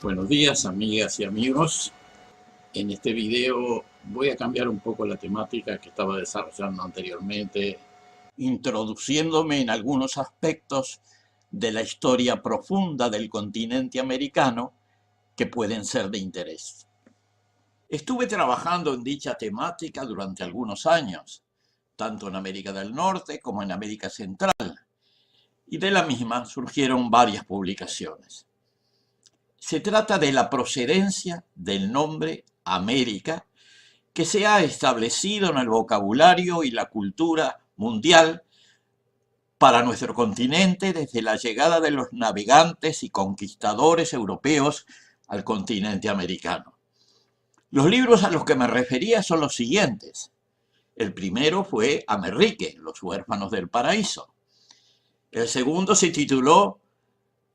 Buenos días, amigas y amigos. En este video voy a cambiar un poco la temática que estaba desarrollando anteriormente, introduciéndome en algunos aspectos de la historia profunda del continente americano que pueden ser de interés. Estuve trabajando en dicha temática durante algunos años, tanto en América del Norte como en América Central, y de la misma surgieron varias publicaciones. Se trata de la procedencia del nombre América, que se ha establecido en el vocabulario y la cultura mundial para nuestro continente desde la llegada de los navegantes y conquistadores europeos al continente americano. Los libros a los que me refería son los siguientes. El primero fue Amerrique, los huérfanos del paraíso. El segundo se tituló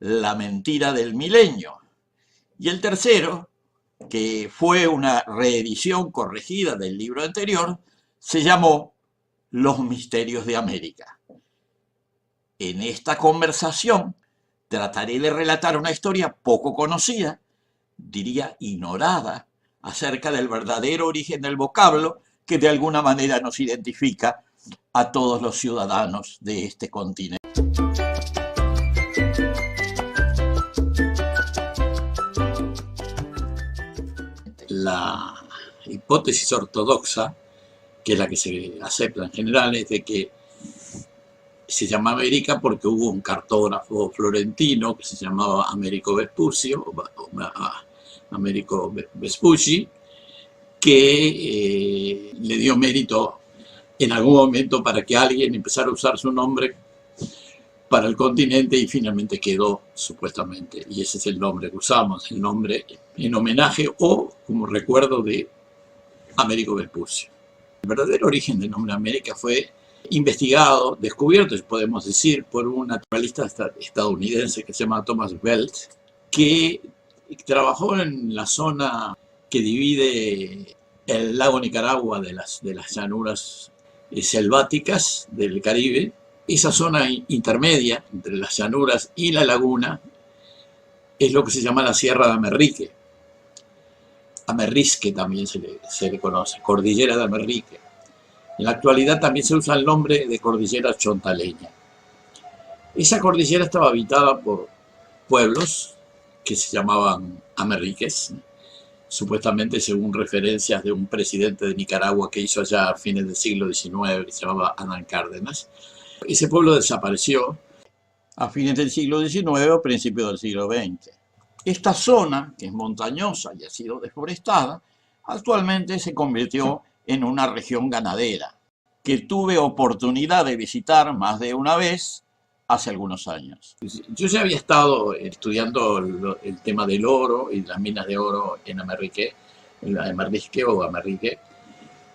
La mentira del milenio. Y el tercero, que fue una reedición corregida del libro anterior, se llamó Los misterios de América. En esta conversación trataré de relatar una historia poco conocida, diría ignorada, acerca del verdadero origen del vocablo que de alguna manera nos identifica a todos los ciudadanos de este continente. La hipótesis ortodoxa, que es la que se acepta en general, es de que se llama América porque hubo un cartógrafo florentino que se llamaba Americo Vespucci, que le dio mérito en algún momento para que alguien empezara a usar su nombre para el continente y finalmente quedó supuestamente, y ese es el nombre que usamos, el nombre en homenaje o como recuerdo de Americo Vespucci. El verdadero origen del nombre América fue investigado, descubierto, podemos decir, por un naturalista estadounidense que se llama Thomas Belt, que trabajó en la zona que divide el lago Nicaragua de las llanuras selváticas del Caribe. Esa zona intermedia entre las llanuras y la laguna es lo que se llama la Sierra de Amerrique. Amerrisque también se le conoce, Cordillera de Amerrique. En la actualidad también se usa el nombre de Cordillera Chontaleña. Esa cordillera estaba habitada por pueblos que se llamaban amerriques, supuestamente según referencias de un presidente de Nicaragua que hizo allá a fines del siglo XIX, que se llamaba Hernán Cárdenas. Ese pueblo desapareció a fines del siglo XIX o principios del siglo XX. Esta zona, que es montañosa y ha sido deforestada, actualmente se convirtió en una región ganadera, que tuve oportunidad de visitar más de una vez hace algunos años. Yo ya había estado estudiando el tema del oro y las minas de oro en Amerrique,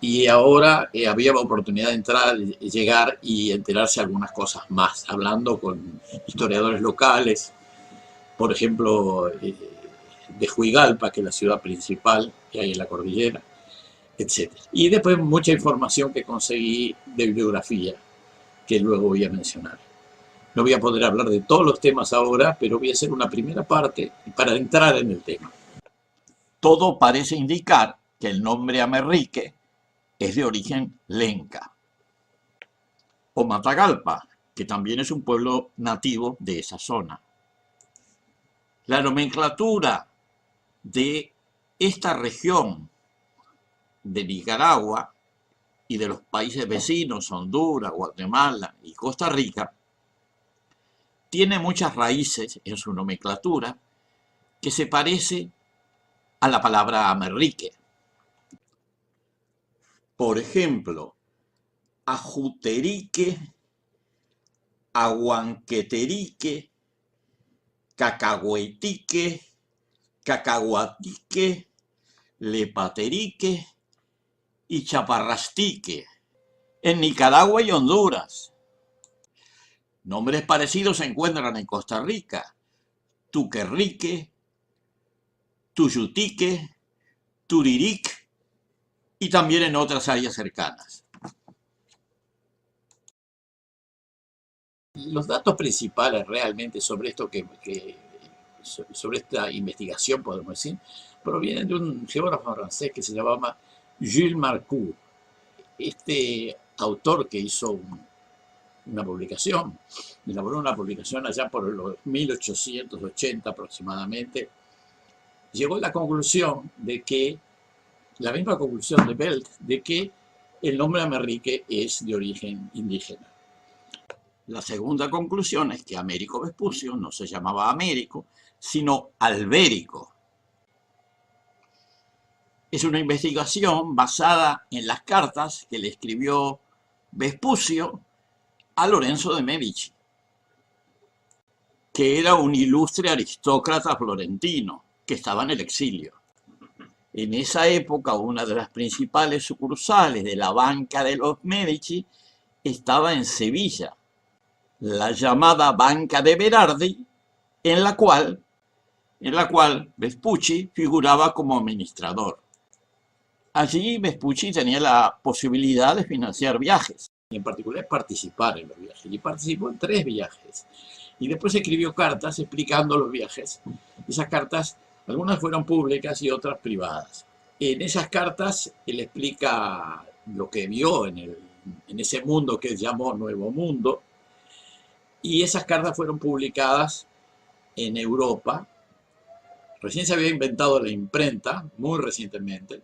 y ahora había la oportunidad de entrar, llegar y enterarse algunas cosas más, hablando con historiadores locales, por ejemplo, de Huigalpa, que es la ciudad principal que hay en la cordillera, etc. Y después mucha información que conseguí de bibliografía, que luego voy a mencionar. No voy a poder hablar de todos los temas ahora, pero voy a hacer una primera parte para entrar en el tema. Todo parece indicar que el nombre Amerrique es de origen lenca, o Matagalpa, que también es un pueblo nativo de esa zona. La nomenclatura de esta región de Nicaragua y de los países vecinos, Honduras, Guatemala y Costa Rica, tiene muchas raíces en su nomenclatura que se parece a la palabra Amerrique. Por ejemplo, Ajuterique, Aguanqueterique, Cacahuetique, Cacahuatique, Lepaterique y Chaparrastique, en Nicaragua y Honduras. Nombres parecidos se encuentran en Costa Rica: Tuquerrique, Tuyutique, Turiric y también en otras áreas cercanas. Los datos principales realmente sobre esto que sobre esta investigación, podemos decir, provienen de un geógrafo francés que se llamaba Jules Marcoux. Este autor que hizo una publicación, elaboró una publicación allá por los 1880 aproximadamente, llegó a la conclusión de que, la misma conclusión de Belt, de que el nombre Amerique es de origen indígena. La segunda conclusión es que Américo Vespucio no se llamaba Américo, sino Albérico. Es una investigación basada en las cartas que le escribió Vespucio a Lorenzo de Medici, que era un ilustre aristócrata florentino que estaba en el exilio. En esa época, una de las principales sucursales de la banca de los Medici estaba en Sevilla, la llamada Banca de Berardi, en la cual Vespucci figuraba como administrador. Allí Vespucci tenía la posibilidad de financiar viajes, y en particular participar en los viajes, y participó en 3 viajes. Y después escribió cartas explicando los viajes. Esas cartas, algunas fueron públicas y otras privadas. En esas cartas él explica lo que vio en ese mundo que él llamó Nuevo Mundo, y esas cartas fueron publicadas en Europa. Recién se había inventado la imprenta, muy recientemente,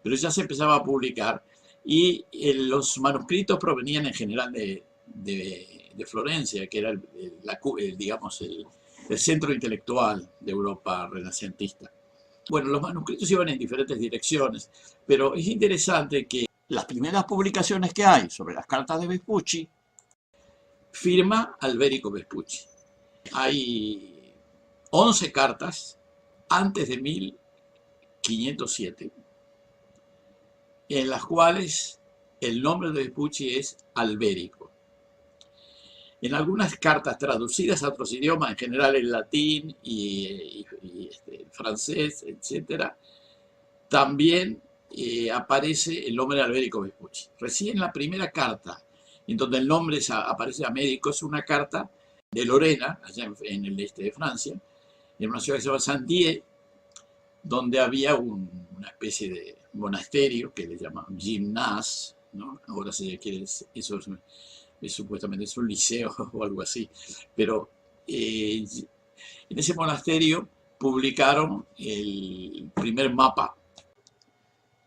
pero ya se empezaba a publicar, y los manuscritos provenían en general de Florencia, que era digamos, el centro intelectual de Europa renacentista. Bueno, los manuscritos iban en diferentes direcciones, pero es interesante que las primeras publicaciones que hay sobre las cartas de Vespucci firma Albérico Vespucci. Hay 11 cartas antes de 1507 en las cuales el nombre de Vespucci es Albérico. En algunas cartas traducidas a otros idiomas, en general el latín y el francés, etc., también aparece el nombre de Albérico Vespucci. Recién la primera carta en donde el nombre aparece Américo es una carta de Lorena, allá en el este de Francia, en una ciudad que se llama Saint-Dié, donde había una especie de monasterio que le llaman gymnase, ¿no? Ahora se quiere, eso supuestamente es un liceo o algo así, pero en ese monasterio publicaron el primer mapa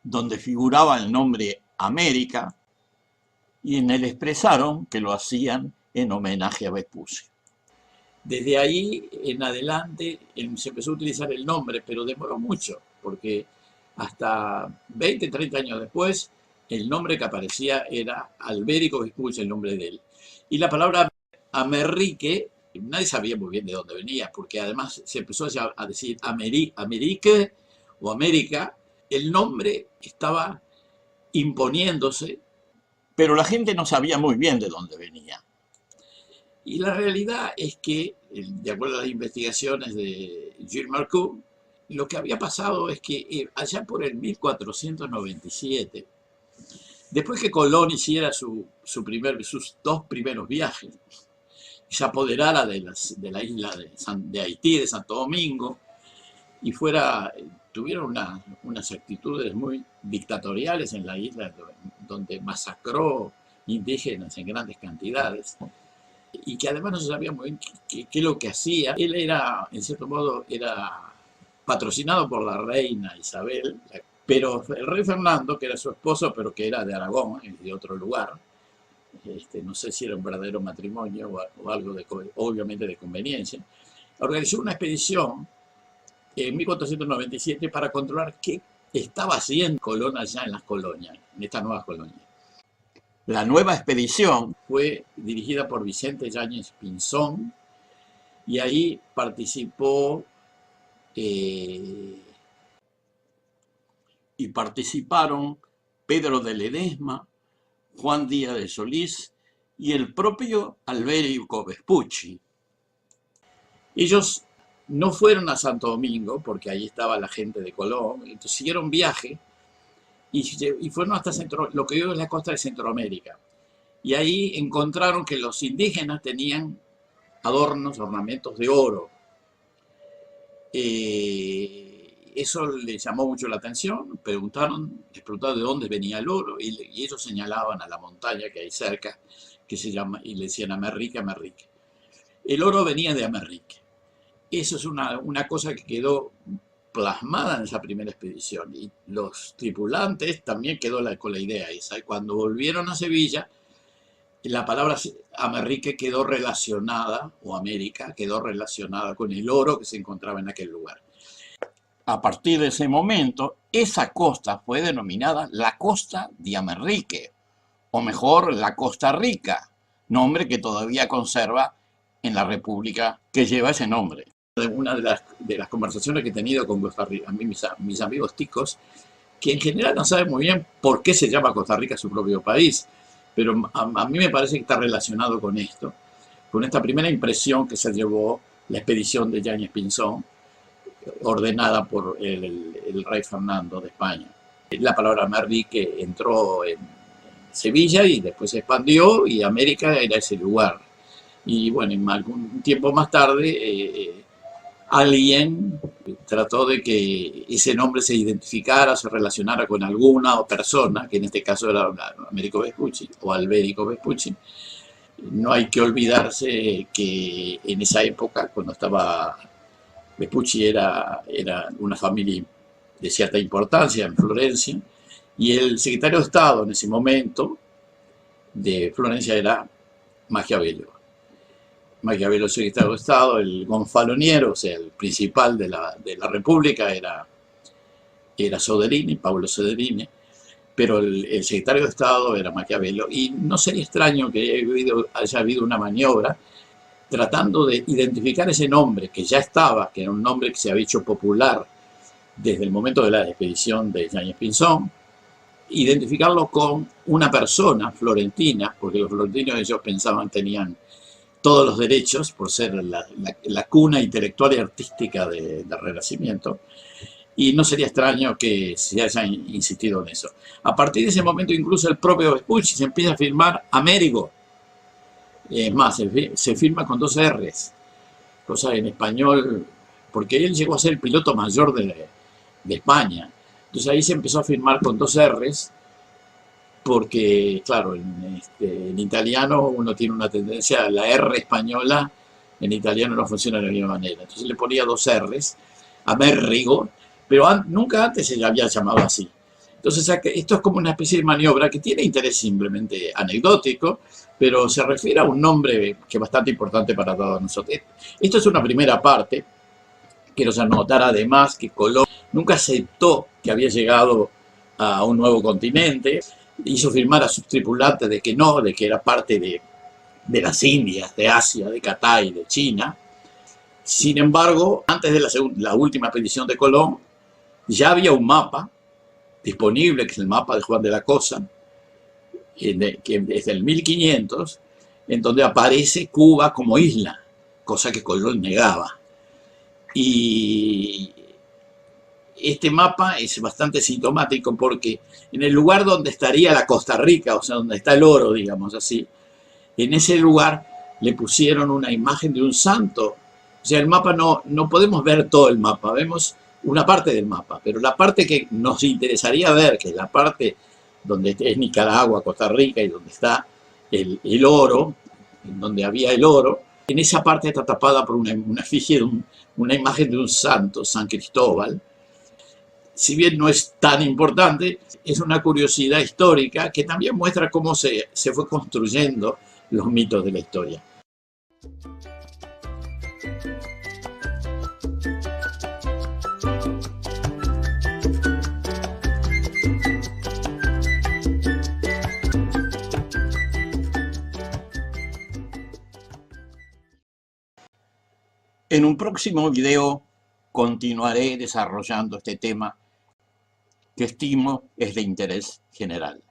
donde figuraba el nombre América, y en él expresaron que lo hacían en homenaje a Vespucio. Desde ahí en adelante se empezó a utilizar el nombre, pero demoró mucho, porque hasta 20, 30 años después, el nombre que aparecía era Albérico Vespucci, el nombre de él. Y la palabra Amerique, nadie sabía muy bien de dónde venía, porque además se empezó a decir Amerique o América. El nombre estaba imponiéndose, pero la gente no sabía muy bien de dónde venía. Y la realidad es que, de acuerdo a las investigaciones de Jules Marcoux, lo que había pasado es que allá por el 1497, después que Colón hiciera sus 2 primeros viajes, se apoderara de la isla de Haití, de Santo Domingo, y tuvieron unas actitudes muy dictatoriales en la isla, donde masacró indígenas en grandes cantidades, y que además no se sabía muy bien qué es lo que hacía. Él en cierto modo, era patrocinado por la reina Isabel, pero el rey Fernando, que era su esposo, pero que era de Aragón, de otro lugar, no sé si era un verdadero matrimonio o algo obviamente de conveniencia, organizó una expedición en 1497 para controlar qué estaba haciendo Colón allá en las colonias, en estas nuevas colonias. La nueva expedición fue dirigida por Vicente Yáñez Pinzón, y ahí participó y participaron Pedro de Ledesma, Juan Díaz de Solís y el propio Albérico Vespucci. Ellos no fueron a Santo Domingo, porque ahí estaba la gente de Colón, entonces siguieron viaje y fueron hasta lo que hoy es la costa de Centroamérica. Y ahí encontraron que los indígenas tenían adornos, ornamentos de oro. Eso le llamó mucho la atención, les preguntaron de dónde venía el oro y ellos señalaban a la montaña que hay cerca, que se llama, y le decían Amerrique, Amerrique. El oro venía de Amerrique. Eso es una cosa que quedó plasmada en esa primera expedición y los tripulantes también quedó con la idea esa. Y cuando volvieron a Sevilla, la palabra Amerrique quedó relacionada, o América, quedó relacionada con el oro que se encontraba en aquel lugar. A partir de ese momento, esa costa fue denominada la Costa de Amerrique, o mejor, la Costa Rica, nombre que todavía conserva en la república que lleva ese nombre. Una de las conversaciones que he tenido con Costa Rica, mis amigos ticos, que en general no saben muy bien por qué se llama Costa Rica su propio país, pero a mí me parece que está relacionado con esto, con esta primera impresión que se llevó la expedición de Yáñez Pinzón, ordenada por el rey Fernando de España. La palabra Amerrique entró en Sevilla y después se expandió y América era ese lugar. Y bueno, algún tiempo más tarde alguien trató de que ese nombre se identificara, se relacionara con alguna persona, que en este caso era Américo Vespucci o Alberico Vespucci. No hay que olvidarse que en esa época, cuando estaba Vespucci, era una familia de cierta importancia en Florencia, y el secretario de Estado en ese momento de Florencia era Maquiavelo. Maquiavelo, secretario de Estado, el gonfaloniero, o sea, el principal de la República era Soderini, Paulo Soderini, pero el secretario de Estado era Maquiavelo, y no sería extraño que haya habido una maniobra tratando de identificar ese nombre que ya estaba, que era un nombre que se había hecho popular desde el momento de la expedición de Yáñez Pinzón, identificarlo con una persona florentina, porque los florentinos ellos pensaban tenían todos los derechos por ser la cuna intelectual y artística del Renacimiento, y no sería extraño que se hayan insistido en eso. A partir de ese momento incluso el propio Vespucci se empieza a firmar Américo. Es más, se firma con 2 R's, cosa en español, porque él llegó a ser el piloto mayor de España. Entonces ahí se empezó a firmar con 2 R's, porque, claro, en italiano uno tiene una tendencia, la R española en italiano no funciona de la misma manera. Entonces le ponía 2 R's, Amerigo, pero nunca antes se le había llamado así. Entonces esto es como una especie de maniobra que tiene interés simplemente anecdótico, pero se refiere a un nombre que es bastante importante para todos nosotros. Esto es una primera parte. Quiero anotar además que Colón nunca aceptó que había llegado a un nuevo continente, hizo firmar a sus tripulantes de que no, de que era parte de las Indias, de Asia, de Catay, de China. Sin embargo, antes de la última expedición de Colón, ya había un mapa disponible, que es el mapa de Juan de la Cosa, que es del 1500, en donde aparece Cuba como isla, cosa que Colón negaba. Y este mapa es bastante sintomático porque en el lugar donde estaría la Costa Rica, o sea, donde está el oro, digamos así, en ese lugar le pusieron una imagen de un santo. O sea, el mapa no podemos ver todo el mapa, vemos una parte del mapa, pero la parte que nos interesaría ver, que es la parte donde es Nicaragua, Costa Rica, y donde está el oro, en donde había el oro, en esa parte está tapada por una efigie, una imagen de un santo, San Cristóbal. Si bien no es tan importante, es una curiosidad histórica que también muestra cómo se fue construyendo los mitos de la historia. En un próximo video continuaré desarrollando este tema que estimo es de interés general.